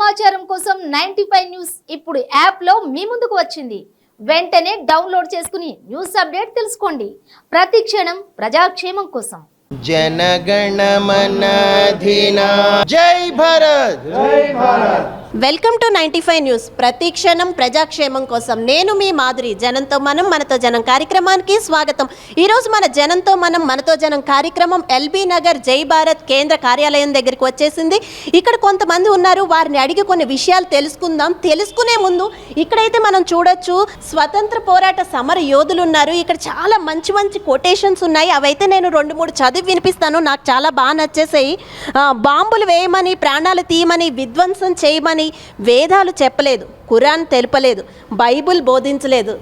సమాచారం కోసం 95 న్యూస్ ఇప్పుడు యాప్ లో మీ ముందుకు వచ్చింది. వెంటనే డౌన్లోడ్ చేసుకుని న్యూస్ అప్డేట్ తెలుసుకోండి. ప్రతి క్షణం ప్రజాక్షేమం కోసం. जनगणमनाधिना जय भारत जय भारत। Welcome to 95 news. ప్రతి క్షణం ప్రజాక్షేమం కోసం. నేను మీ మాధురి. జనంతో మనం మనతో జనం కార్యక్రమానికి స్వాగతం. ఈరోజు మన జనంతో మనం మనతో జనం కార్యక్రమం ఎల్బీ నగర్ జై భారత్ కేంద్ర కార్యాలయం దగ్గరికి వచ్చేసింది. ఇక్కడ కొంతమంది ఉన్నారు, వారిని అడిగి కొన్ని విషయాలు తెలుసుకుందాం. తెలుసుకునే ముందు ఇక్కడైతే మనం చూడొచ్చు స్వతంత్ర పోరాట సమర యోధులు ఉన్నారు. ఇక్కడ చాలా మంచి మంచి కొటేషన్స్ ఉన్నాయి. అవైతే నేను 2-3 చదివి వినిపిస్తాను. నాకు చాలా బాగా నచ్చేసాయి. బాంబులు వేయమని, ప్రాణాలు తీయమని, విధ్వంసం చేయమని వేదాలు చెప్పలేదు, ఖురాన్ తెలుపలేదు, బైబుల్ బోధించలేదు.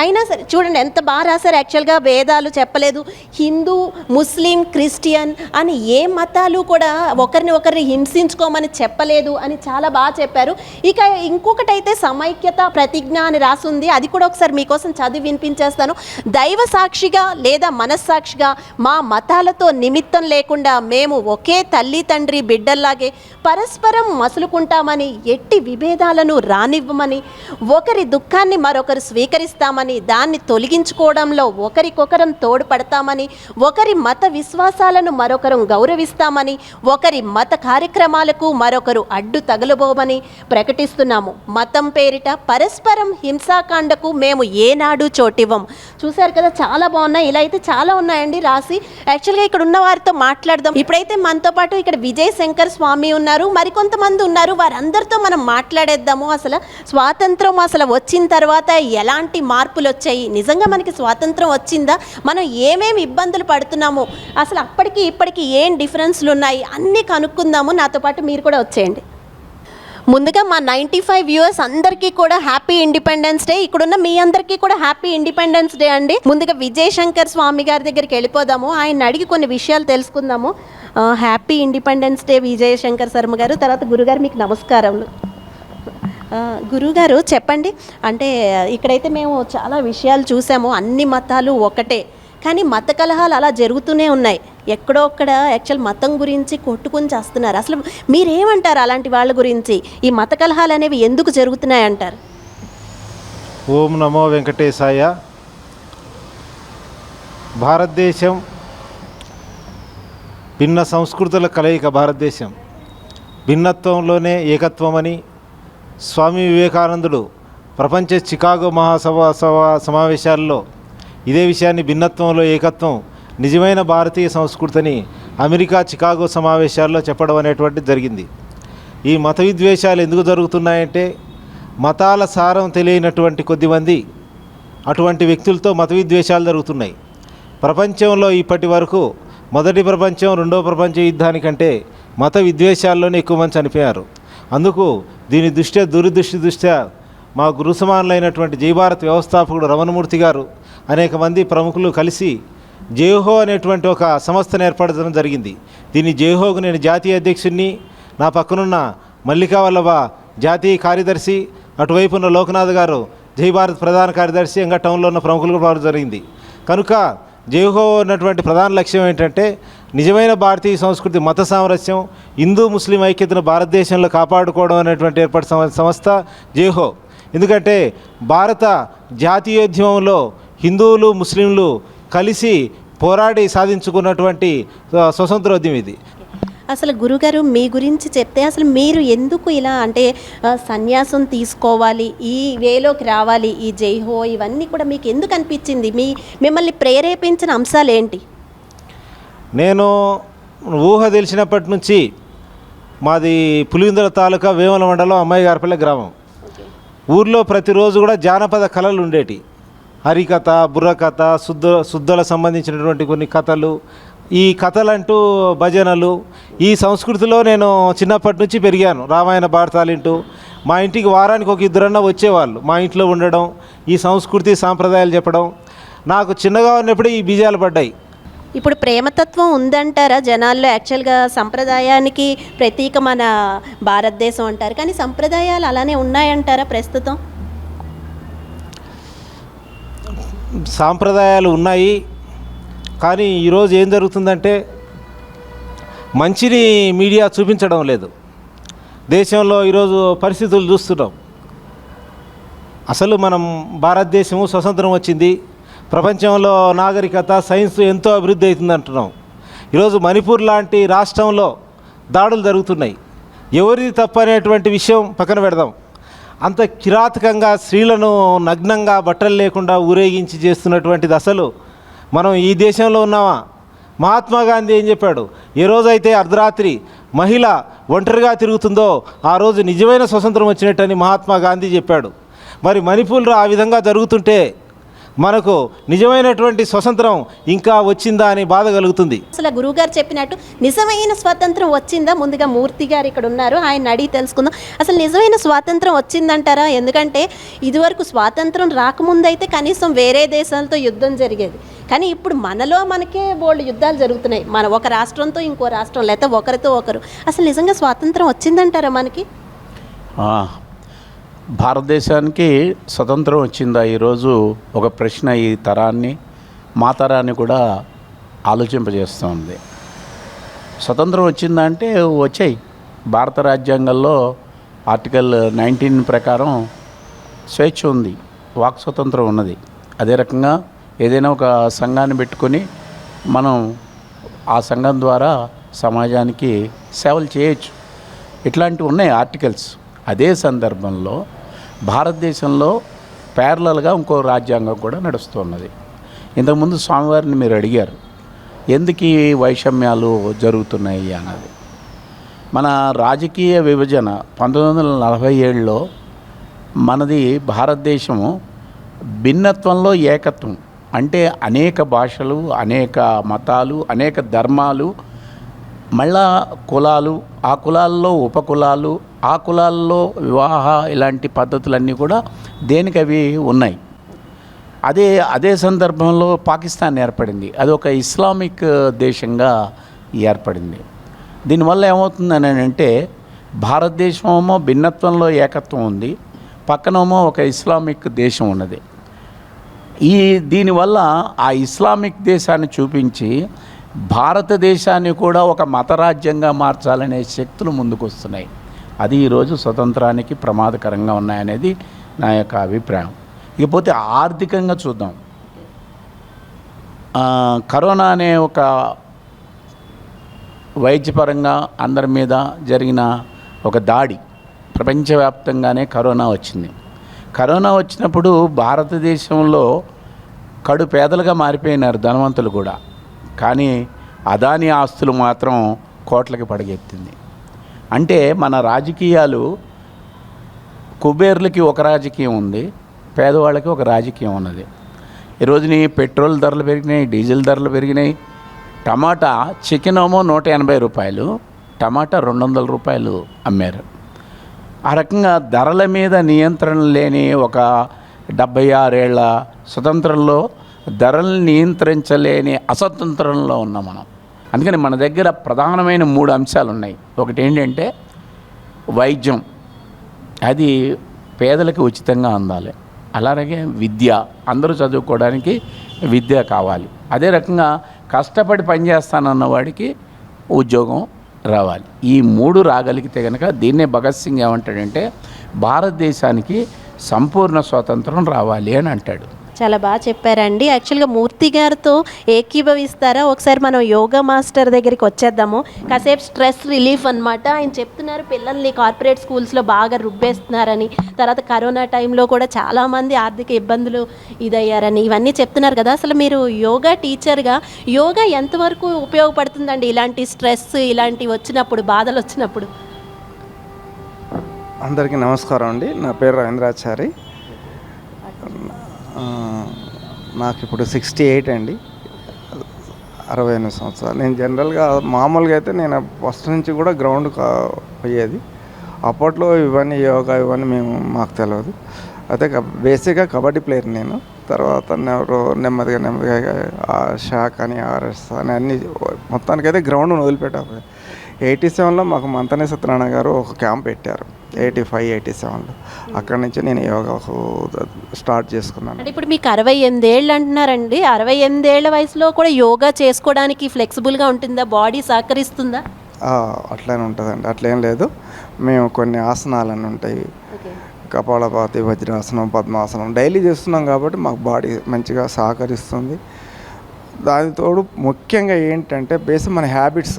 అయినా సరే చూడండి ఎంత బాగా రాశారు. యాక్చువల్గా వేదాలు చెప్పలేదు, హిందూ, ముస్లిం, క్రిస్టియన్ అని ఏ మతాలు కూడా ఒకరిని హింసించుకోమని చెప్పలేదు అని చాలా బాగా చెప్పారు. ఇక ఇంకొకటైతే సమైక్యత ప్రతిజ్ఞ అని రాసుంది. అది కూడా ఒకసారి మీకోసం చదివి వినిపించేస్తాను. దైవ సాక్షిగా లేదా మనస్సాక్షిగా మా మతాలతో నిమిత్తం లేకుండా మేము ఒకే తల్లి తండ్రి బిడ్డల్లాగే పరస్పరం మసులుకుంటామని, ఎట్టి విభేదాలను రానివ్వమని, ఒకరి దుఃఖాన్ని మరొకరు స్వీకరిస్తామని, దాన్ని తొలగించుకోవడంలో ఒకరికొకరం తోడ్పడతామని, ఒకరి మత విశ్వాసాలను మరొకరం గౌరవిస్తామని, ఒకరి మత కార్యక్రమాలకు మరొకరు అడ్డు తగలబోమని ప్రకటిస్తున్నాము. మతం పేరిట పరస్పరం హింసాకాండకు మేము ఏనాడు చోటివ్వం. చూశారు కదా, చాలా బాగున్నాయి. ఇలా అయితే చాలా ఉన్నాయండి రాసి. యాక్చువల్గా ఇక్కడ ఉన్న వారితో మాట్లాడదాం. ఇప్పుడైతే మనతో పాటు ఇక్కడ విజయ్ శంకర్ స్వామి ఉన్నారు, మరికొంతమంది ఉన్నారు. వారందరితో మనం మాట్లాడేద్దాము. అసలు స్వాతంత్రం అసలు వచ్చిన తర్వాత ఎలాంటి మార్పులు వచ్చాయి, నిజంగా మనకి స్వాతంత్రం వచ్చిందా, మనం ఏమేమి ఇబ్బందులు పడుతున్నామో, అసలు అప్పటికి ఇప్పటికి ఏం డిఫరెన్స్లు ఉన్నాయి అన్నీ కనుక్కుందాము. నాతో పాటు మీరు కూడా వచ్చేయండి. ముందుగా మా 95 వ్యూవర్స్ అందరికీ కూడా హ్యాపీ ఇండిపెండెన్స్ డే. ఇక్కడున్న మీ అందరికీ కూడా హ్యాపీ ఇండిపెండెన్స్ డే అండి. ముందుగా విజయ్ శంకర్ స్వామి గారి దగ్గరికి వెళ్ళిపోదాము. ఆయన అడిగి కొన్ని విషయాలు తెలుసుకుందాము. Happy independence day Vijay Shankar Sharma గారు. తర్వాత గురుగారు మీకు నమస్కారములు. గురుగారు చెప్పండి, అంటే ఇక్కడైతే మేము చాలా విషయాలు చూసాము. అన్ని మతాలు ఒకటే, కానీ మత కలహాలు అలా జరుగుతూనే ఉన్నాయి. ఎక్కడో ఒక్కడ యాక్చువల్ మతం గురించి కొట్టుకుని చేస్తున్నారు. అసలు మీరేమంటారు అలాంటి వాళ్ళ గురించి? ఈ మత కలహాలు అనేవి ఎందుకు జరుగుతున్నాయి అంటారు? ఓం నమో వెంకటేశాయ. భారతదేశం భిన్న సంస్కృతుల కలయిక. భారతదేశం భిన్నత్వంలోనే ఏకత్వం అని స్వామి వివేకానందుడు ప్రపంచ చికాగో సమావేశాల్లో ఇదే విషయాన్ని, భిన్నత్వంలో ఏకత్వం నిజమైన భారతీయ సంస్కృతిని అమెరికా చికాగో సమావేశాల్లో చెప్పడం అనేటువంటిది జరిగింది. ఈ మత విద్వేషాలు ఎందుకు జరుగుతున్నాయంటే, మతాల సారం తెలియనటువంటి కొద్దిమంది అటువంటి వ్యక్తులతో మత విద్వేషాలు జరుగుతున్నాయి. ప్రపంచంలో ఇప్పటి వరకు మొదటి ప్రపంచం, రెండో ప్రపంచ యుద్ధానికంటే మత విద్వేషాల్లోనే ఎక్కువ మంది చనిపోయారు. అందుకు దీని దృష్ట్యా మా గురు సమానులైనటువంటి జై భారత్ వ్యవస్థాపకుడు రమణమూర్తి గారు, అనేక మంది ప్రముఖులు కలిసి జేహో అనేటువంటి ఒక సంస్థను ఏర్పడడం జరిగింది. దీని జేహోకు నేను జాతీయ అధ్యక్షుడిని, నా పక్కనున్న మల్లికా వల్లభ జాతీయ కార్యదర్శి, అటువైపు ఉన్న లోకనాథ్ గారు జై భారత్ ప్రధాన కార్యదర్శి, ఇంకా టౌన్లో ఉన్న ప్రముఖులు కూడా జరిగింది. కనుక జేహో ఉన్నటువంటి ప్రధాన లక్ష్యం ఏంటంటే, నిజమైన భారతీయ సంస్కృతి, మత సామరస్యం, హిందూ ముస్లిం ఐక్యతను భారతదేశంలో కాపాడుకోవడం అనేటువంటి ఏర్పడిన సంస్థ జేహో. ఎందుకంటే భారత జాతీయోద్యమంలో హిందువులు ముస్లింలు కలిసి పోరాడి సాధించుకున్నటువంటి స్వతంత్రోద్యమం ఇది. అసలు గురుగారు మీ గురించి చెప్తే, అసలు మీరు ఎందుకు ఇలా అంటే సన్యాసం తీసుకోవాలి, ఈ వేలోకి రావాలి, ఈ జైహో ఇవన్నీ కూడా మీకు ఎందుకు అనిపించింది? మిమ్మల్ని ప్రేరేపించిన అంశాలు ఏంటి? నేను ఊహ తెలిసినప్పటి నుంచి మాది పులివెందుల తాలూకా వేముల మండలం అమ్మాయిగారిపల్లె గ్రామం. ఊర్లో ప్రతిరోజు కూడా జానపద కళలు ఉండేటి. హరికథ, బుర్రకథ, శుద్ధుల సంబంధించినటువంటి కొన్ని కథలు, ఈ కథలంటూ భజనలు, ఈ సంస్కృతిలో నేను చిన్నప్పటి నుంచి పెరిగాను. రామాయణ భారతాలు వింటూ మా ఇంటికి వారానికి ఒక ఇద్దరన్నా వచ్చేవాళ్ళు. మా ఇంట్లో ఉండడం, ఈ సంస్కృతి సాంప్రదాయాలు చెప్పడం, నాకు చిన్నగా ఉన్నప్పుడే ఈ బీజాలు పడ్డాయి. ఇప్పుడు ప్రేమతత్వం ఉందంటారా జనాల్లో? యాక్చువల్గా సంప్రదాయానికి ప్రతీక మన భారతదేశం అంటారు, కానీ సంప్రదాయాలు అలానే ఉన్నాయంటారా ప్రస్తుతం? సాంప్రదాయాలు ఉన్నాయి, కానీ ఈరోజు ఏం జరుగుతుందంటే మంచిని మీడియా చూపించడం లేదు. దేశంలో ఈరోజు పరిస్థితులు చూస్తున్నాం. అసలు మనం భారతదేశము స్వతంత్రం వచ్చింది, ప్రపంచంలో నాగరికత సైన్స్ ఎంతో అభివృద్ధి అవుతుంది అంటున్నాం. ఈరోజు మణిపూర్ లాంటి రాష్ట్రంలో దాడులు జరుగుతున్నాయి. ఎవరిది తప్పనేటువంటి విషయం పక్కన పెడదాం. అంత కిరాతకంగా స్త్రీలను నగ్నంగా బట్టలు లేకుండా ఊరేగించి చేస్తున్నటువంటిది అసలు మనం ఈ దేశంలో ఉన్నామా? మహాత్మా గాంధీ ఏం చెప్పాడు? ఏ రోజైతే అర్ధరాత్రి మహిళ ఒంటరిగా తిరుగుతుందో ఆ రోజు నిజమైన స్వతంత్రం వచ్చినట్టని మహాత్మా గాంధీ చెప్పాడు. మరి మణిపూర్లో ఆ విధంగా జరుగుతుంటే మనకు నిజమైనటువంటి స్వతంత్రం ఇంకా వచ్చిందా అని బాధ కలుగుతుంది. అసలు గురువుగారు చెప్పినట్టు నిజమైన స్వాతంత్రం వచ్చిందా? ముందుగా మూర్తి గారు ఇక్కడ ఉన్నారు, ఆయన అడిగి తెలుసుకుందాం. అసలు నిజమైన స్వాతంత్రం వచ్చిందంటారా? ఎందుకంటే ఇదివరకు స్వాతంత్రం రాకముందైతే కనీసం వేరే దేశాలతో యుద్ధం జరిగేది, కానీ ఇప్పుడు మనకే బోల్డ్ యుద్ధాలు జరుగుతున్నాయి. మన ఒక రాష్ట్రంతో ఇంకో రాష్ట్రం, లేకపోతే ఒకరితో ఒకరు. అసలు నిజంగా స్వాతంత్రం వచ్చిందంటారా మనకి? భారతదేశానికి స్వతంత్రం వచ్చిందా ఈరోజు ఒక ప్రశ్న ఈ తరాన్ని, మా తరాన్ని కూడా ఆలోచింపజేస్తూ ఉంది. స్వతంత్రం వచ్చిందా అంటే వచ్చాయి. భారత రాజ్యాంగంలో ఆర్టికల్ 19 ప్రకారం స్వేచ్ఛ ఉంది, వాక్ స్వతంత్రం ఉన్నది. అదే రకంగా ఏదైనా ఒక సంఘాన్ని పెట్టుకొని మనం ఆ సంఘం ద్వారా సమాజానికి సేవలు చేయొచ్చు. ఇట్లాంటివి ఉన్నాయి ఆర్టికల్స్. అదే సందర్భంలో భారతదేశంలో ప్యారలల్గా ఇంకో రాజ్యాంగం కూడా నడుస్తున్నది. ఇంతకుముందు స్వామివారిని మీరు అడిగారు ఎందుకు ఈ వైషమ్యాలు జరుగుతున్నాయి అన్నది. మన రాజకీయ విభజన 1947లో మనది భారతదేశము భిన్నత్వంలో ఏకత్వం, అంటే అనేక భాషలు, అనేక మతాలు, అనేక ధర్మాలు, మళ్ళా కులాలు, ఆ కులాల్లో ఉపకులాలు, ఆ కులాల్లో వివాహ ఇలాంటి పద్ధతులన్నీ కూడా దేనికి అవి ఉన్నాయి. అదే సందర్భంలో పాకిస్తాన్ ఏర్పడింది. అది ఒక ఇస్లామిక్ దేశంగా ఏర్పడింది. దీనివల్ల ఏమవుతుందని అంటే భారతదేశమేమో భిన్నత్వంలో ఏకత్వం ఉంది, పక్కనేమో ఒక ఇస్లామిక్ దేశం ఉన్నది. దీనివల్ల ఆ ఇస్లామిక్ దేశాన్ని చూపించి భారతదేశాన్ని కూడా ఒక మతరాజ్యంగా మార్చాలనే శక్తులు ముందుకు వస్తున్నాయి. అది ఈరోజు స్వతంత్రానికి ప్రమాదకరంగా ఉన్నాయనేది నా యొక్క అభిప్రాయం. ఇకపోతే ఆర్థికంగా చూద్దాం. కరోనా అనే ఒక వైద్యపరంగా అందరి మీద జరిగిన ఒక దాడి, ప్రపంచవ్యాప్తంగానే కరోనా వచ్చింది. కరోనా వచ్చినప్పుడు భారతదేశంలో కడు పేదలుగా మారిపోయినారు ధనవంతులు కూడా, కానీ అదానీ ఆస్తులు మాత్రం కోట్లకి పడగెత్తింది. అంటే మన రాజకీయాలు, కుబేర్లకి ఒక రాజకీయం ఉంది, పేదవాళ్ళకి ఒక రాజకీయం ఉన్నది. ఈరోజుని పెట్రోల్ ధరలు పెరిగినాయి, డీజిల్ ధరలు పెరిగినాయి. టమాటా చికెన్ ఏమో 180 రూపాయలు, టమాటా 200 రూపాయలు అమ్మారు. ఆ రకంగా ధరల మీద నియంత్రణ లేని ఒక 76 ఏళ్ల స్వతంత్రంలో ధరలను నియంత్రించలేని అస్వతంత్రంలో ఉన్నాం మనం. అందుకని మన దగ్గర ప్రధానమైన 3 అంశాలు ఉన్నాయి. ఒకటి ఏంటంటే వైద్యం, అది పేదలకు ఉచితంగా అందాలి. అలాగే విద్య, అందరూ చదువుకోవడానికి విద్య కావాలి. అదే రకంగా కష్టపడి పనిచేస్తానన్న వాడికి ఉద్యోగం రావాలి. ఈ 3 రాగలిగితే కనుక దీన్నే భగత్ సింగ్ ఏమంటాడంటే భారతదేశానికి సంపూర్ణ స్వాతంత్రం రావాలి అని అంటాడు. చాలా బాగా చెప్పారండి. యాక్చువల్గా మూర్తి గారితో ఏకీభవిస్తారా? ఒకసారి మనం యోగా మాస్టర్ దగ్గరికి వచ్చేద్దాము. కాసేపు స్ట్రెస్ రిలీఫ్ అనమాట. ఆయన చెప్తున్నారు పిల్లల్ని కార్పొరేట్ స్కూల్స్లో బాగా రుబ్బేస్తున్నారని, తర్వాత కరోనా టైంలో కూడా చాలామంది ఆర్థిక ఇబ్బందులు ఇదయ్యారని, ఇవన్నీ చెప్తున్నారు కదా. అసలు మీరు యోగా టీచర్గా యోగా ఎంతవరకు ఉపయోగపడుతుందండి ఇలాంటి స్ట్రెస్ ఇలాంటివి వచ్చినప్పుడు, బాధలు వచ్చినప్పుడు? అందరికీ నమస్కారం అండి. నా పేరు రవీంద్రాచారి. నాకు ఇప్పుడు 68 అండి, 68 సంవత్సరాలు. నేను జనరల్గా మామూలుగా అయితే నేను ఫస్ట్ నుంచి కూడా గ్రౌండ్ పోయేది. అప్పట్లో ఇవన్నీ యోగా ఇవన్నీ మాకు తెలియదు. అయితే బేసిక్గా కబడ్డీ ప్లేయర్ నేను. తర్వాత నెమ్మదిగా షాక్ అని ఆర్ఎస్ అని అన్నీ మొత్తానికైతే గ్రౌండ్ వదిలిపెట్టారు. 87లో మాకు మంతనే సత్యనారాయణ గారు ఒక క్యాంప్ పెట్టారు, 85, 87లో. అక్కడి నుంచి నేను యోగా స్టార్ట్ చేసుకున్నాను. అంటే ఇప్పుడు మీకు 68 ఏళ్ళు అంటున్నారండి. 68 ఏళ్ల వయసులో కూడా యోగా చేసుకోవడానికి ఫ్లెక్సిబుల్గా ఉంటుందా? బాడీ సహకరిస్తుందా? అట్లనే ఉంటుందండి. అట్లేం లేదు. మేము కొన్ని ఆసనాలని ఉంటాయి, కపాలపాతి, వజ్రాసనం, పద్మాసనం డైలీ చేస్తున్నాం కాబట్టి మాకు బాడీ మంచిగా సహకరిస్తుంది. దాని తోడు ముఖ్యంగా ఏంటంటే బేస్ మన హ్యాబిట్స్.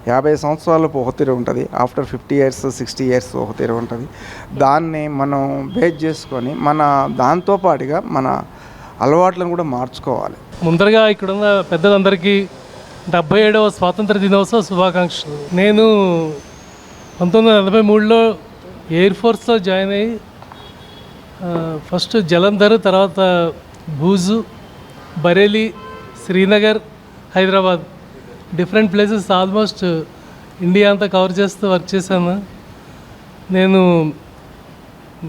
50 సంవత్సరాలకు ఒక తీరు ఉంటుంది, ఆఫ్టర్ 50 years 60 years ఒక తీరు ఉంటుంది. దాన్ని మనం బేస్ చేసుకొని మన దాంతోపాటుగా మన అలవాట్లను కూడా మార్చుకోవాలి. ముందరగా ఇక్కడున్న పెద్దలందరికీ 77వ స్వాతంత్ర దినోత్సవ శుభాకాంక్షలు. నేను 1983లో ఎయిర్ ఫోర్స్లో జాయిన్ అయ్యి ఫస్ట్ జలంధర్, తర్వాత Bhuj, Bareilly, Srinagar, Hyderabad different places almost India అంతా కవర్ చేస్తూ వర్క్ చేశాను. నేను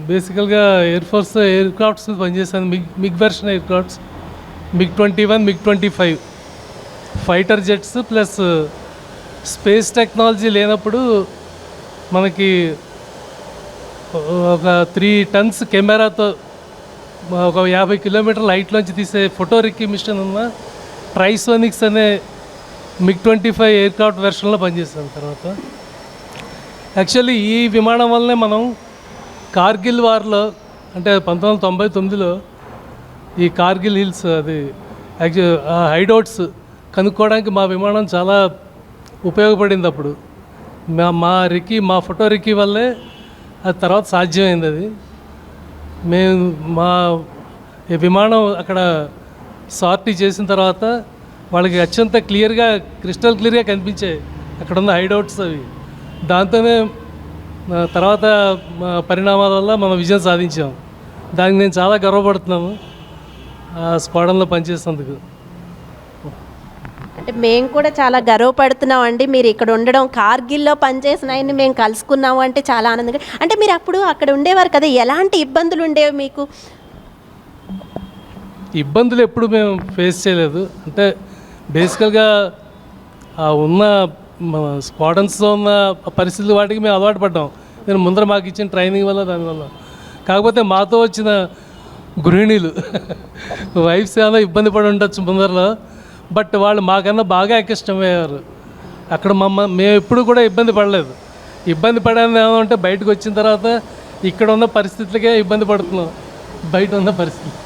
బేసికల్గా ఎయిర్ ఫోర్స్ ఎయిర్ క్రాఫ్ట్స్ పనిచేశాను. MiG version aircrafts, MiG-21, MiG-25 fighter jets plus space technology లేనప్పుడు మనకి ఒక 3 tons కెమెరాతో ఒక 50 kilometers హైట్లోంచి తీసే ఫోటోరికీ మిషన్ ఉన్న ట్రైసోనిక్స్ అనే MiG-25 ఎయిర్ క్రాఫ్ట్ వెర్షన్లో పనిచేసాం. తర్వాత యాక్చువల్లీ ఈ విమానం వల్లనే మనం కార్గిల్ వార్లో అంటే 1999లో ఈ కార్గిల్ హిల్స్ అది హైడౌట్స్ కనుక్కోవడానికి మా విమానం చాలా ఉపయోగపడింది. అప్పుడు మా ఫోటో రికీ వల్లే అది తర్వాత సాధ్యమైంది. అది మేము మా విమానం అక్కడ సార్టీ చేసిన తర్వాత వాళ్ళకి అత్యంత క్లియర్గా క్రిస్టల్ క్లియర్గా కనిపించాయి అక్కడ ఉన్న హైడౌట్స్. అవి దాంతోనే తర్వాత పరిణామాల వల్ల మనం విజయం సాధించాం. దానికి నేను చాలా గర్వపడుతున్నాను ఆ స్క్వాడన్లో పనిచేసినందుకు. అంటే మేము కూడా చాలా గర్వపడుతున్నాం అండి. మీరు ఇక్కడ ఉండడం, కార్గిల్లో పనిచేసిన ఆయన్ని మేము కలుసుకున్నాము అంటే చాలా ఆనందంగా. అంటే మీరు అప్పుడు అక్కడ ఉండేవారు కదా, ఎలాంటి ఇబ్బందులు ఉండేవి మీకు? ఇబ్బందులు ఎప్పుడు మేము ఫేస్ చేయలేదు. అంటే బేసికల్గా ఉన్న స్క్వాడన్స్లో ఉన్న పరిస్థితులు వాటికి మేము అలవాటు పడ్డాం. నేను ముందర మాకు ఇచ్చిన ట్రైనింగ్ వల్ల దానివల్ల. కాకపోతే మాతో వచ్చిన గృహిణీలు వైఫ్స్ ఏమైనా ఇబ్బంది పడి ఉండొచ్చు ముందరలో, బట్ వాళ్ళు మాకన్నా బాగా ఇష్టమయ్యారు. అక్కడ మేము ఎప్పుడు కూడా ఇబ్బంది పడలేదు. ఇబ్బంది పడేది ఏమంటే బయటకు వచ్చిన తర్వాత ఇక్కడ ఉన్న పరిస్థితులకే ఇబ్బంది పడుతున్నాం, బయట ఉన్న పరిస్థితి.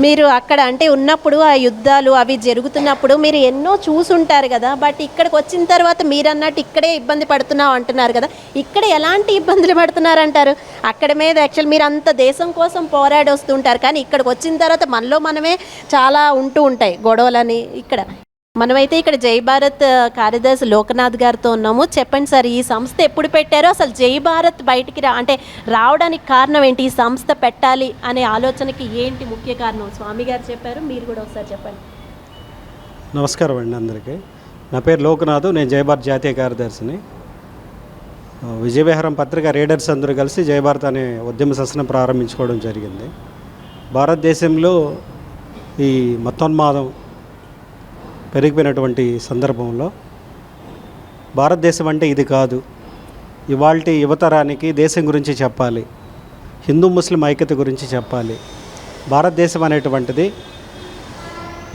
మీరు అక్కడ అంటే ఉన్నప్పుడు ఆ యుద్ధాలు అవి జరుగుతున్నప్పుడు మీరు ఎన్నో చూసుంటారు కదా, బట్ ఇక్కడికి వచ్చిన తర్వాత మీరు అన్నట్టు ఇక్కడే ఇబ్బంది పడుతున్నాం అంటున్నారు కదా, ఇక్కడ ఎలాంటి ఇబ్బందులు పడుతున్నారు అంటారు? అక్కడ మీద యాక్చువల్ మీరు అంత దేశం కోసం పోరాడి వస్తుంటారు, కానీ ఇక్కడికి వచ్చిన తర్వాత మనలో మనమే చాలా ఉంటూ ఉంటాయి గొడవలని. ఇక్కడ మనమైతే ఇక్కడ జై భారత్ కార్యదర్శి లోకనాథ్ గారితో ఉన్నాము. చెప్పండి సార్, ఈ సంస్థ ఎప్పుడు పెట్టారో, అసలు జై భారత్ బయటికి అంటే రావడానికి కారణం ఏంటి? ఈ సంస్థ పెట్టాలి అనే ఆలోచనకి ఏంటి ముఖ్య కారణం? స్వామి గారు చెప్పారు, మీరు కూడా ఒకసారి చెప్పండి. నమస్కారం అండి అందరికీ. నా పేరు లోకనాథ్, నేను జై భారత్ జాతీయ కార్యదర్శిని. విజయవిహారం పత్రిక రీడర్స్ అందరూ కలిసి జై భారత్ అనే ఉద్యమ సంస్థను ప్రారంభించుకోవడం జరిగింది. భారతదేశంలో ఈ మతోన్మాదం పెరిగిపోయినటువంటి సందర్భంలో భారతదేశం అంటే ఇది కాదు, ఇవాల్టి యువతరానికి దేశం గురించి చెప్పాలి, హిందూ ముస్లిం ఐక్యత గురించి చెప్పాలి. భారతదేశం అనేటువంటిది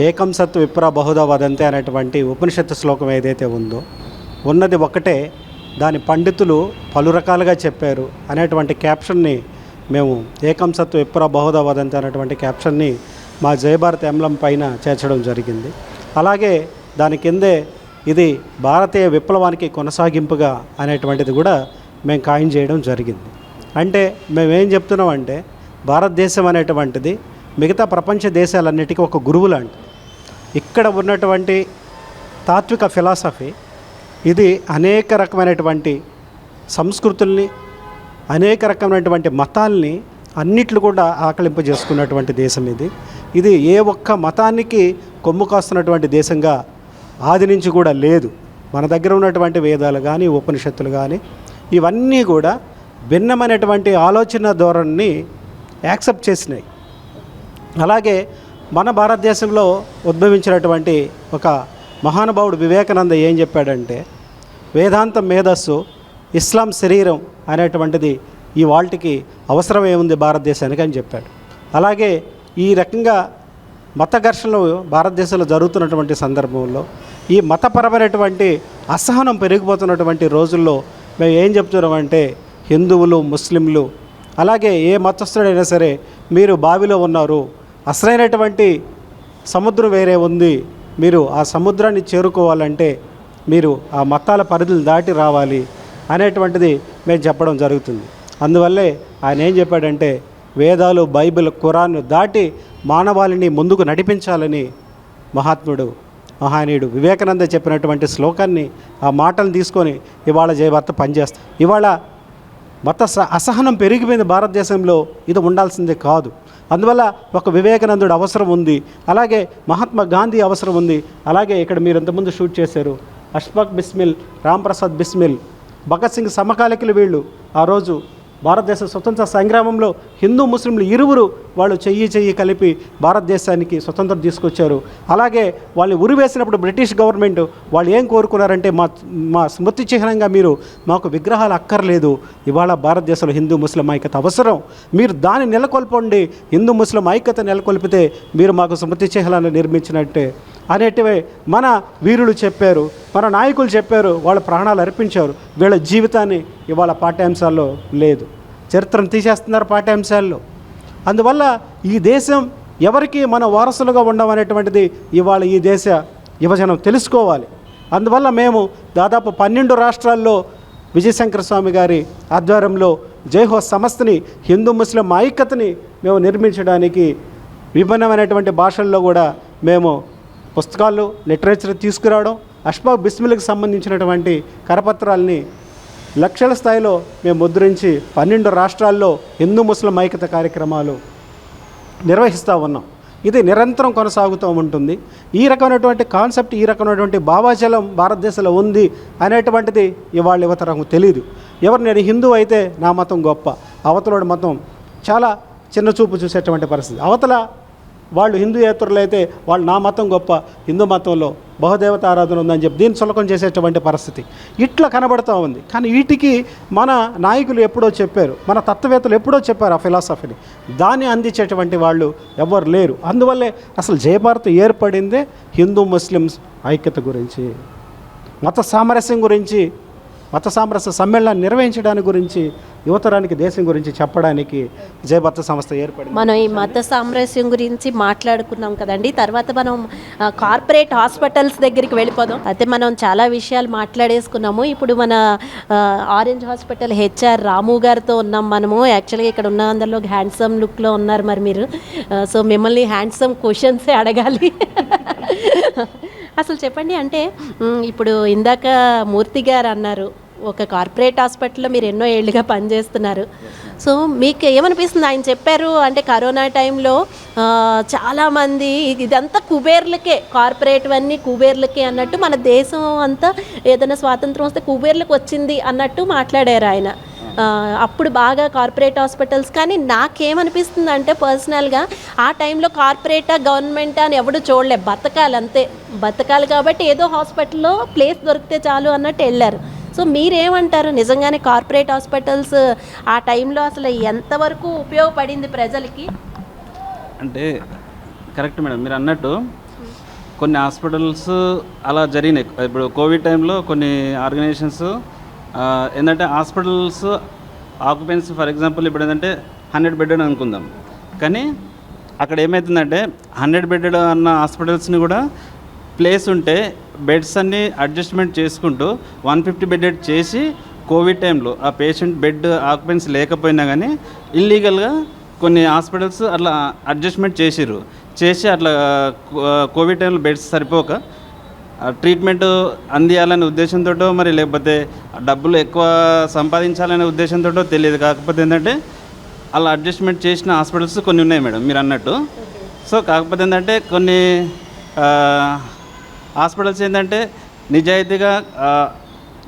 ఏకం సత్ విప్ర బహుధా వదంతే అనేటువంటి ఉపనిషత్తు శ్లోకం ఏదైతే ఉందో, ఉన్నది ఒక్కటే, దాని పండితులు పలు రకాలుగా చెప్పారు అనేటువంటి క్యాప్షన్ని మేము ఏకం సత్ విప్ర బహుధా వదంతే అనేటువంటి క్యాప్షన్ని మా జై భారత్ ఎంబ్లం పైన చేర్చడం జరిగింది. అలాగే దాని కిందే ఇది భారతీయ విప్లవానికి కొనసాగింపుగా అనేటువంటిది కూడా మేము ఖాయం చేయడం జరిగింది. అంటే మేమేం చెప్తున్నామంటే భారతదేశం అనేటువంటిది మిగతా ప్రపంచ దేశాలన్నిటికీ ఒక గురువు లాంటిది. ఇక్కడ ఉన్నటువంటి తాత్విక ఫిలాసఫీ ఇది అనేక రకమైనటువంటి సంస్కృతుల్ని, అనేక రకమైనటువంటి మతాల్ని అన్నిట్లు కూడా ఆకలింపజేసుకున్నటువంటి దేశం ఇది. ఇది ఏ ఒక్క మతానికి కొమ్ము కాస్తున్నటువంటి దేశంగా ఆది నుంచి కూడా లేదు. మన దగ్గర ఉన్నటువంటి వేదాలు కానీ ఉపనిషత్తులు కానీ ఇవన్నీ కూడా భిన్నమైనటువంటి ఆలోచన ధోరణిని యాక్సెప్ట్ చేసినాయి. అలాగే మన భారతదేశంలో ఉద్భవించినటువంటి ఒక మహానుభావుడు వివేకానంద ఏం చెప్పాడంటే, వేదాంతం మేధస్సు, ఇస్లాం శరీరం అనేటువంటిది ఈ వాల్టికి అవసరం ఏముంది భారతదేశానికి అని చెప్పాడు. అలాగే ఈ రకంగా మత ఘర్షణలు భారతదేశంలో జరుగుతున్నటువంటి సందర్భంలో ఈ మతపరమైనటువంటి అసహనం పెరిగిపోతున్నటువంటి రోజుల్లో మేము ఏం చెప్తున్నామంటే హిందువులు, ముస్లింలు, అలాగే ఏ మతస్థుడైనా సరే మీరు బావిలో ఉన్నారు, అసలైనటువంటి సముద్రం వేరే ఉంది, మీరు ఆ సముద్రాన్ని చేరుకోవాలంటే మీరు ఆ మతాల పరిధులు దాటి రావాలి అనేటువంటిది మేము చెప్పడం జరుగుతుంది. అందువల్లే ఆయన ఏం చెప్పాడంటే వేదాలు, బైబిల్, ఖురాన్ దాటి మానవాళిని ముందుకు నడిపించాలని మహానీయుడు వివేకానంద చెప్పినటువంటి శ్లోకాన్ని, ఆ మాటలు తీసుకొని ఇవాళ జయభర్త పనిచేస్తాం. ఇవాళ మత అసహనం పెరిగిపోయింది భారతదేశంలో, ఇది ఉండాల్సిందే కాదు. అందువల్ల ఒక వివేకానందుడు అవసరం ఉంది, అలాగే మహాత్మా గాంధీ అవసరం ఉంది, అలాగే ఇక్కడ మీరు ఇంతకుముందు షూట్ చేశారు అష్ఫాక్ బిస్మిల్, రాంప్రసాద్ బిస్మిల్, భగత్ సింగ్ సమకాలికులు. వీళ్ళు ఆ రోజు భారతదేశ స్వతంత్ర సంగ్రామంలో హిందూ ముస్లింలు ఇరువురు వాళ్ళు చెయ్యి కలిపి భారతదేశానికి స్వతంత్రం తీసుకొచ్చారు. అలాగే వాళ్ళని ఉరివేసినప్పుడు బ్రిటిష్ గవర్నమెంట్ వాళ్ళు ఏం కోరుకున్నారంటే మా స్మృతి చిహ్నంగా మీరు మాకు విగ్రహాలు అక్కర్లేదు, ఇవాళ భారతదేశంలో హిందూ ముస్లిం ఐక్యత అవసరం, మీరు దాన్ని నెలకొల్పండి, హిందూ ముస్లిం ఐక్యత నెలకొల్పితే మీరు మాకు స్మృతి చిహ్నాలను నిర్మించినట్టే అనేటివే మన వీరులు చెప్పారు, మన నాయకులు చెప్పారు, వాళ్ళ ప్రాణాలు అర్పించారు. వీళ్ళ జీవితాన్ని ఇవాళ పాఠ్యాంశాల్లో లేదు, చరిత్రను తీసేస్తున్నారు పాఠ్యాంశాల్లో. అందువల్ల ఈ దేశం ఎవరికి మన వారసులుగా ఉండమనేటువంటిది ఇవాళ ఈ దేశ యువజనం తెలుసుకోవాలి. అందువల్ల మేము దాదాపు 12 రాష్ట్రాల్లో విజయశంకర స్వామి గారి ఆధ్వర్యంలో జైహో సంస్థని, హిందూ ముస్లిం ఐక్యతని మేము నిర్మించడానికి విభిన్నమైనటువంటి భాషల్లో కూడా మేము పుస్తకాలు, లిటరేచర్ తీసుకురావడం, అష్ఫాక్ బిస్మిల్కి సంబంధించినటువంటి కరపత్రాలని లక్షల స్థాయిలో మేము ముద్రించి 12 రాష్ట్రాల్లో హిందూ ముస్లిం ఐక్యత కార్యక్రమాలు నిర్వహిస్తూ ఉన్నాం. ఇది నిరంతరం కొనసాగుతూ ఉంటుంది. ఈ రకమైనటువంటి కాన్సెప్ట్, ఈ రకమైనటువంటి భావాచలం భారతదేశంలో ఉంది అనేటువంటిది ఇవాళ యువతరం తెలియదు. నేను హిందూ అయితే నా మతం గొప్ప, అవతలోడి మతం చాలా చిన్న చూపు చూసేటువంటి పరిస్థితి. అవతల వాళ్ళు హిందూయేతరులు అయితే వాళ్ళు నా మతం గొప్ప, హిందూ మతంలో బహుదేవత ఆరాధన ఉందని చెప్పి దీన్ని చులకం చేసేటువంటి పరిస్థితి ఇట్లా కనబడుతూ ఉంది. కానీ వీటికి మన నాయకులు ఎప్పుడో చెప్పారు, మన తత్వవేత్తలు ఎప్పుడో చెప్పారు ఆ ఫిలాసఫీని, దాన్ని అందించేటువంటి వాళ్ళు ఎవరు లేరు. అందువల్లే అసలు జయభారత్ ఏర్పడిందే హిందూ ముస్లిమ్స్ ఐక్యత గురించి, మత సామరస్యం గురించి, మత సామరస్య సమ్మేళనాన్ని నిర్వహించడానికి గురించి, యువతరానికి దేశం గురించి చెప్పడానికి జయభారత సంస్థ ఏర్పడింది. మనం ఈ మత సామరస్యం గురించి మాట్లాడుకున్నాం కదండి. తర్వాత మనం కార్పొరేట్ హాస్పిటల్స్ దగ్గరికి వెళ్ళిపోదాం. అయితే మనం చాలా విషయాలు మాట్లాడేసుకున్నాము. ఇప్పుడు మన ఆరెంజ్ హాస్పిటల్ హెచ్ఆర్ రాము గారితో ఉన్నాం మనము. యాక్చువల్గా ఇక్కడ ఉన్న అందరిలో హ్యాండ్సమ్ లుక్లో ఉన్నారు మరి మీరు. సో మిమ్మల్ని హ్యాండ్సమ్ క్వశ్చన్సే అడగాలి. అసలు చెప్పండి, అంటే ఇప్పుడు ఇందాక మూర్తి గారు అన్నారు ఒక కార్పొరేట్ హాస్పిటల్లో మీరు ఎన్నో ఏళ్ళుగా పనిచేస్తున్నారు. సో మీకు ఏమనిపిస్తుంది? ఆయన చెప్పారు అంటే కరోనా టైంలో చాలామంది ఇదంతా కుబేర్లకే, కార్పొరేట్ అన్నీ కుబేర్లకే అన్నట్టు, మన దేశం అంతా ఏదైనా స్వాతంత్రం వస్తే కుబేర్లకు వచ్చింది అన్నట్టు మాట్లాడారు ఆయన. అప్పుడు బాగా కార్పొరేట్ హాస్పిటల్స్. కానీ నాకేమనిపిస్తుంది అంటే పర్సనల్గా ఆ టైంలో కార్పొరేటా గవర్నమెంటా అని ఎవడు చూడలే, బతకాలి అంతే, బతకాలి కాబట్టి ఏదో హాస్పిటల్లో ప్లేస్ దొరికితే చాలు అన్నట్టు వెళ్ళారు. సో మీరేమంటారు, నిజంగానే కార్పొరేట్ హాస్పిటల్స్ ఆ టైంలో అసలు ఎంతవరకు ఉపయోగపడింది ప్రజలకి? అంటే కరెక్ట్ మేడం, మీరు అన్నట్టు కొన్ని హాస్పిటల్స్ అలా జరిగినాయి. ఇప్పుడు కోవిడ్ టైంలో కొన్ని ఆర్గనైజేషన్స్ ఏంటంటే హాస్పిటల్స్ ఆక్యుపెన్సీ ఫర్ ఎగ్జాంపుల్ ఇప్పుడు ఏంటంటే 100 బెడెడ్ అనుకుందాం, కానీ అక్కడ ఏమవుతుందంటే 100 బెడెడ్ అన్న హాస్పిటల్స్ని కూడా ప్లేస్ ఉంటే బెడ్స్ అన్నీ అడ్జస్ట్మెంట్ చేసుకుంటూ 150 బెడెడ్ చేసి కోవిడ్ టైంలో ఆ పేషెంట్ బెడ్ ఆక్యుపెన్సీ లేకపోయినా కానీ ఇల్లీగల్గా కొన్ని హాస్పిటల్స్ అట్లా అడ్జస్ట్మెంట్ చేసి అట్లా కోవిడ్ టైంలో బెడ్స్ సరిపోక ట్రీట్మెంట్ అందియాలనే ఉద్దేశంతో మరి లేకపోతే డబ్బులు ఎక్కువ సంపాదించాలనే ఉద్దేశంతో తెలియదు. కాకపోతే ఏంటంటే అలా అడ్జస్ట్మెంట్ చేసిన హాస్పిటల్స్ కొన్ని ఉన్నాయి మేడం మీరు అన్నట్టు. సో కాకపోతే ఏంటంటే కొన్ని హాస్పిటల్స్ ఏంటంటే నిజాయితీగా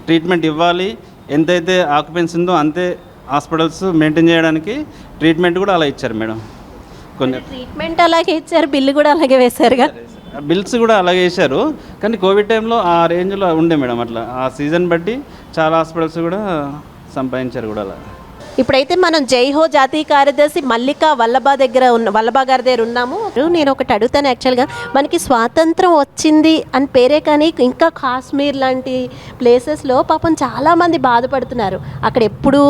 ట్రీట్మెంట్ ఇవ్వాలి, ఎంతైతే ఆక్యుపెన్సీ ఉందో అంతే హాస్పిటల్స్ మెయింటైన్ చేయడానికి ట్రీట్మెంట్ కూడా అలా ఇచ్చారు మేడం. కొన్ని ట్రీట్మెంట్ అలాగే ఇచ్చారు, బిల్లు కూడా అలాగే వేశారుగా, బిల్స్ కూడా అలాగే వేశారు. కానీ కోవిడ్ టైంలో ఆ రేంజ్లో ఉండే మేడం, అట్లా ఆ సీజన్ బట్టి చాలా హాస్పిటల్స్ కూడా సంపాదించారు కూడా అలా. ఇప్పుడైతే మనం జై హో జాతీయ కార్యదర్శి మల్లికా వల్లభా గారి దగ్గర ఉన్నాము. నేను ఒకటి అడుగుతాను, యాక్చువల్గా మనకి స్వాతంత్రం వచ్చింది అని పేరే కానీ ఇంకా కాశ్మీర్ లాంటి ప్లేసెస్లో పాపం చాలామంది బాధపడుతున్నారు. అక్కడ ఎప్పుడూ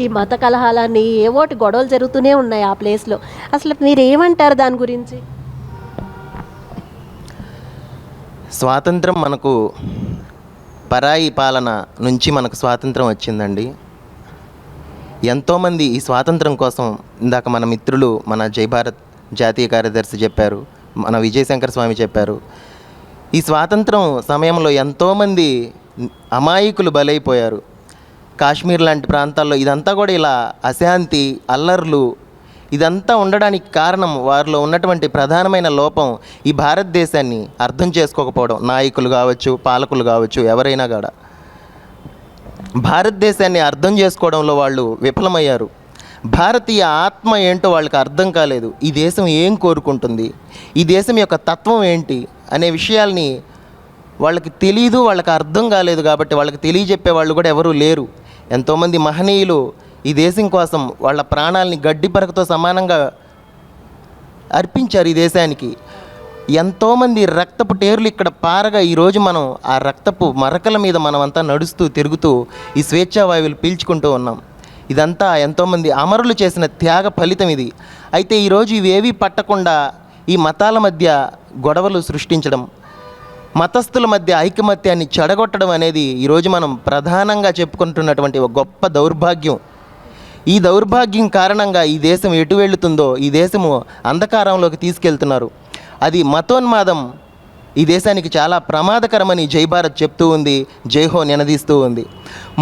ఈ మత కలహాలని ఏవోటి గొడవలు జరుగుతూనే ఉన్నాయి ఆ ప్లేస్లో. అసలు మీరు ఏమంటారు దాని గురించి? స్వాతంత్రం మనకు పరాయి పాలన నుంచి మనకు స్వాతంత్రం వచ్చిందండి. ఎంతోమంది ఈ స్వాతంత్రం కోసం, ఇందాక మన మిత్రులు, మన జై భారత్ జాతీయ కార్యదర్శి చెప్పారు, మన విజయశంకర్ స్వామి చెప్పారు, ఈ స్వాతంత్రం సమయంలో ఎంతోమంది అమాయకులు బలైపోయారు. కాశ్మీర్ లాంటి ప్రాంతాల్లో ఇదంతా కూడా ఇలా అశాంతి, అల్లర్లు ఇదంతా ఉండడానికి కారణం వారిలో ఉన్నటువంటి ప్రధానమైన లోపం ఈ భారతదేశాన్ని అర్థం చేసుకోకపోవడం. నాయకులు కావచ్చు, పాలకులు కావచ్చు, ఎవరైనా కూడా భారతదేశాన్ని అర్థం చేసుకోవడంలో వాళ్ళు విఫలమయ్యారు. భారతీయ ఆత్మ ఏంటో వాళ్ళకి అర్థం కాలేదు. ఈ దేశం ఏం కోరుకుంటుంది, ఈ దేశం యొక్క తత్వం ఏంటి అనే విషయాల్ని వాళ్ళకి తెలీదు, వాళ్ళకి అర్థం కాలేదు. కాబట్టి వాళ్ళకి తెలియజెప్పే వాళ్ళు కూడా ఎవరూ లేరు. ఎంతోమంది మహనీయులు ఈ దేశం కోసం వాళ్ళ ప్రాణాలని గడ్డి పరకతో సమానంగా అర్పించారు ఈ దేశానికి. ఎంతోమంది రక్తపు టేర్లు ఇక్కడ పారగా ఈరోజు మనం ఆ రక్తపు మరకల మీద మనమంతా నడుస్తూ తిరుగుతూ ఈ స్వేచ్ఛావాయువులు పీల్చుకుంటూ ఉన్నాం. ఇదంతా ఎంతోమంది అమరులు చేసిన త్యాగ ఫలితం ఇది. అయితే ఈరోజు ఇవేవీ పట్టకుండా ఈ మతాల మధ్య గొడవలు సృష్టించడం, మతస్థుల మధ్య ఐకమత్యాన్ని చెడగొట్టడం అనేది ఈరోజు మనం ప్రధానంగా చెప్పుకుంటున్నటువంటి ఒక గొప్ప దౌర్భాగ్యం. ఈ దౌర్భాగ్యం కారణంగా ఈ దేశం ఎటు వెళుతుందో, ఈ దేశము అంధకారంలోకి తీసుకెళ్తున్నారు. అది మతోన్మాదం ఈ దేశానికి చాలా ప్రమాదకరమని జై భారత్ చెప్తూ ఉంది, జైహో నినదీస్తూ ఉంది.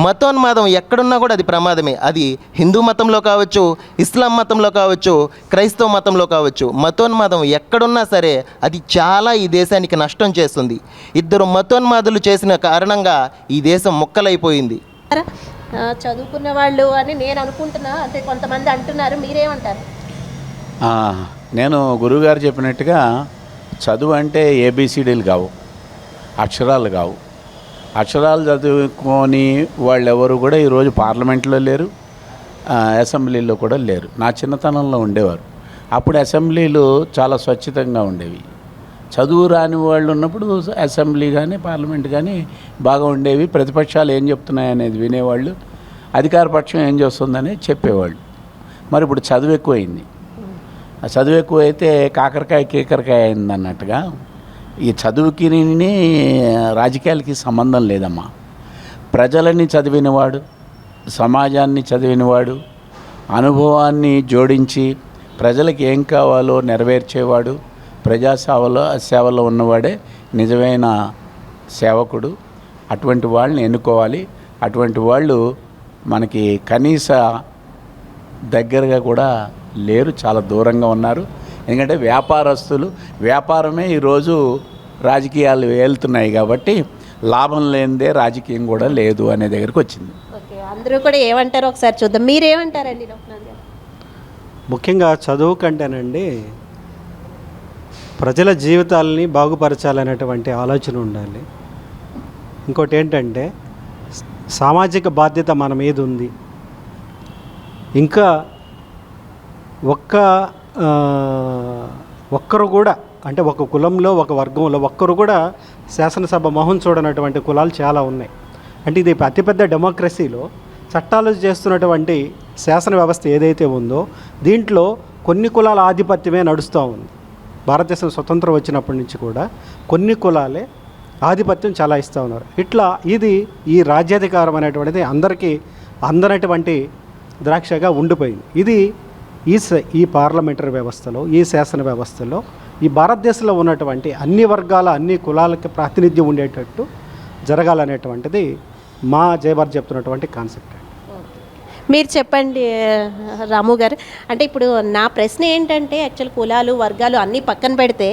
మతోన్మాదం ఎక్కడున్నా కూడా అది ప్రమాదమే. అది హిందూ మతంలో కావచ్చు, ఇస్లాం మతంలో కావచ్చు, క్రైస్తవ మతంలో కావచ్చు. మతోన్మాదం ఎక్కడున్నా సరే అది చాలా ఈ దేశానికి నష్టం చేస్తుంది. ఇద్దరు మతోన్మాదులు చేసిన కారణంగా ఈ దేశం ముక్కలైపోయింది. చదువుకున్న వాళ్ళు అని నేను అనుకుంటున్నా, అంటే కొంతమంది అంటున్నారు, మీరేమంటారు? నేను గురువుగారు చెప్పినట్టుగా చదువు అంటే ఏబిసిడీలు కావు, అక్షరాలు కావు. అక్షరాలు చదువుకొని వాళ్ళు ఎవరు కూడా ఈరోజు పార్లమెంట్లో లేరు, అసెంబ్లీలో కూడా లేరు. నా చిన్నతనంలో ఉండేవారు. అప్పుడు అసెంబ్లీలు చాలా స్వచ్ఛతంగా ఉండేవి. చదువు రాని వాళ్ళు ఉన్నప్పుడు అసెంబ్లీ కానీ పార్లమెంట్ కానీ బాగా ఉండేవి. ప్రతిపక్షాలు ఏం చెప్తున్నాయి అనేది వినేవాళ్ళు, అధికార పక్షం ఏం చేస్తుందని చెప్పేవాళ్ళు. మరి ఇప్పుడు చదువు ఎక్కువైంది. ఆ చదువు ఎక్కువైతే కాకరకాయ కీకరకాయ అయింది అన్నట్టుగా ఈ చదువుకి రాజకీయాలకి సంబంధం లేదమ్మా. ప్రజలని చదివినవాడు, సమాజాన్ని చదివినవాడు, అనుభవాన్ని జోడించి ప్రజలకు ఏం కావాలో నెరవేర్చేవాడు, సేవలో ఉన్నవాడే నిజమైన సేవకుడు. అటువంటి వాళ్ళని ఎన్నుకోవాలి. అటువంటి వాళ్ళు మనకి కనీస దగ్గరగా కూడా లేరు, చాలా దూరంగా ఉన్నారు. ఎందుకంటే వ్యాపారస్తులు, వ్యాపారమే ఈరోజు రాజకీయాలు వెళ్తున్నాయి కాబట్టి లాభం లేనిదే రాజకీయం కూడా లేదు అనే దగ్గరికి వచ్చింది. ఓకే, అందరూ కూడా ఏమంటారో ఒకసారి చూద్దాం. మీరేమంటారండి? ముఖ్యంగా చదువు కంటేనండి ప్రజల జీవితాలని బాగుపరచాలనేటువంటి ఆలోచన ఉండాలి. ఇంకోటి ఏంటంటే సామాజిక బాధ్యత మన మీద ఉంది. ఇంకా ఒక్కరు కూడా, అంటే ఒక కులంలో ఒక వర్గంలో ఒక్కరు కూడా శాసనసభ మొహం చూడనటువంటి కులాలు చాలా ఉన్నాయి. అంటే ఇది అతిపెద్ద డెమోక్రసీలో చట్టాలు చేస్తున్నటువంటి శాసన వ్యవస్థ ఏదైతే ఉందో దీంట్లో కొన్ని కులాల ఆధిపత్యమే నడుస్తూ ఉంది. భారతదేశం స్వతంత్రం వచ్చినప్పటి నుంచి కూడా కొన్ని కులాలే ఆధిపత్యం చాలా ఇస్తూ ఉన్నారు. ఇట్లా ఈ రాజ్యాధికారం అనేటువంటిది అందరికీ అందనటువంటి ద్రాక్షగా ఉండిపోయింది. ఇది ఈ పార్లమెంటరీ వ్యవస్థలో, ఈ శాసన వ్యవస్థలో ఈ భారతదేశంలో ఉన్నటువంటి అన్ని వర్గాల, అన్ని కులాలకి ప్రాతినిధ్యం ఉండేటట్టు జరగాలనేటువంటిది మా జయభారత్ చెప్తున్నటువంటి కాన్సెప్ట్. మీరు చెప్పండి రాము గారు. అంటే ఇప్పుడు నా ప్రశ్న ఏంటంటే, యాక్చువల్ కులాలు వర్గాలు అన్నీ పక్కన పెడితే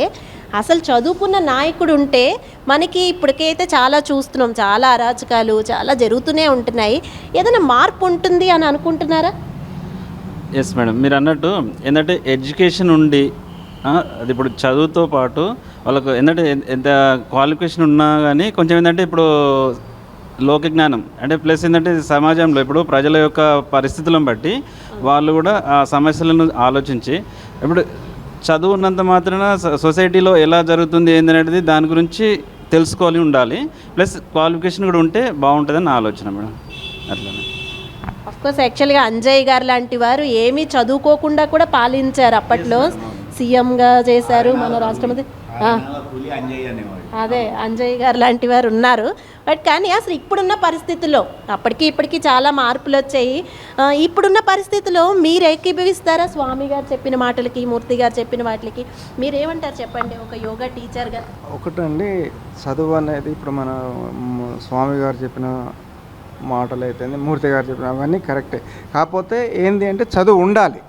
అసలు చదువుకున్న నాయకుడు ఉంటే మనకి ఇప్పటికైతే చాలా చూస్తున్నాం, చాలా అరాచకాలు చాలా జరుగుతూనే ఉంటున్నాయి. ఏదైనా మార్పు ఉంటుంది అని అనుకుంటున్నారా? ఎస్ మేడం, మీరు అన్నట్టు ఏంటంటే ఎడ్యుకేషన్ ఉండి అది ఇప్పుడు చదువుతో పాటు వాళ్ళకు ఏంటంటే ఎంత క్వాలిఫికేషన్ ఉన్నా కానీ కొంచెం ఏంటంటే ఇప్పుడు లోక జ్ఞానం అంటే ప్లస్ ఏంటంటే సమాజంలో ఇప్పుడు ప్రజల యొక్క పరిస్థితులను బట్టి వాళ్ళు కూడా ఆ సమస్యలను ఆలోచించి ఇప్పుడు చదువు ఉన్నంత మాత్రాన సొసైటీలో ఎలా జరుగుతుంది ఏందనేది దాని గురించి తెలుసుకోవాలి ఉండాలి, ప్లస్ క్వాలిఫికేషన్ కూడా ఉంటే బాగుంటుందని నా ఆలోచన మేడం. అట్లనే అఫ్కోర్స్ యాక్చువల్గా అంజయ్ గారు లాంటి వారు ఏమీ చదువుకోకుండా కూడా పాలించారు, అప్పట్లో సీఎంగా చేశారు మన రాష్ట్రపతి. అదే అంజయ్ గారు లాంటి వారు ఉన్నారు. బట్ కానీ అసలు ఇప్పుడున్న పరిస్థితుల్లో అప్పటికి ఇప్పటికీ చాలా మార్పులు వచ్చాయి. ఇప్పుడున్న పరిస్థితుల్లో మీరు ఏకీభవిస్తారా స్వామి గారు చెప్పిన మాటలకి, మూర్తి గారు చెప్పిన వాటికి? మీరేమంటారు చెప్పండి ఒక యోగా టీచర్గా? ఒకటండి, చదువు అనేది ఇప్పుడు మన స్వామి గారు చెప్పిన మాటలు అయితే, మూర్తి గారు చెప్పిన అవన్నీ కరెక్టే. కాకపోతే ఏంది అంటే చదువు ఉండాలి,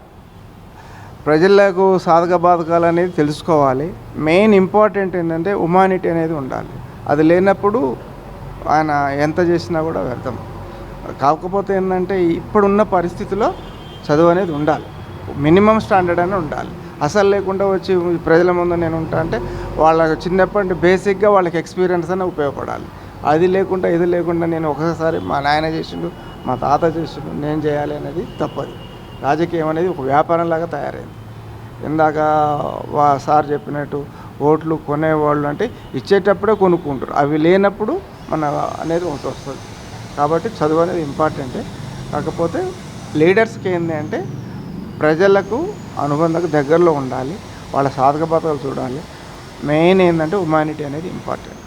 ప్రజలకు సాధక బాధకాలు అనేది తెలుసుకోవాలి. మెయిన్ ఇంపార్టెంట్ ఏంటంటే హ్యుమానిటీ అనేది ఉండాలి. అది లేనప్పుడు ఆయన ఎంత చేసినా కూడా వ్యర్థం. కాకపోతే ఏంటంటే ఇప్పుడున్న పరిస్థితిలో చదువు అనేది ఉండాలి, మినిమం స్టాండర్డ్ అనేది ఉండాలి. అసలు లేకుండా వచ్చి ప్రజల ముందు నేను ఉంటా అంటే వాళ్ళకి చిన్నప్పటి బేసిక్గా వాళ్ళకి ఎక్స్పీరియన్స్ అనేది ఉపయోగపడాలి. అది లేకుండా ఇది లేకుండా నేను ఒకసారి మా నాయన చేసిండు, మా తాత చేసిండు, నేను చేయాలి అనేది తప్పదు. రాజకీయం అనేది ఒక వ్యాపారంలాగా తయారైంది. ఇందాక సార్ చెప్పినట్టు ఓట్లు కొనేవాళ్ళు అంటే ఇచ్చేటప్పుడే కొనుక్కుంటారు, అవి లేనప్పుడు మన అనేది ఒకటి వస్తుంది. కాబట్టి చదువు అనేది ఇంపార్టెంటే. కాకపోతే లీడర్స్కి ఏంటి అంటే ప్రజలకు అనుబంధకు దగ్గరలో ఉండాలి, వాళ్ళ సాధక బాధలు చూడాలి. మెయిన్ ఏంటంటే హ్యుమానిటీ అనేది ఇంపార్టెంట్.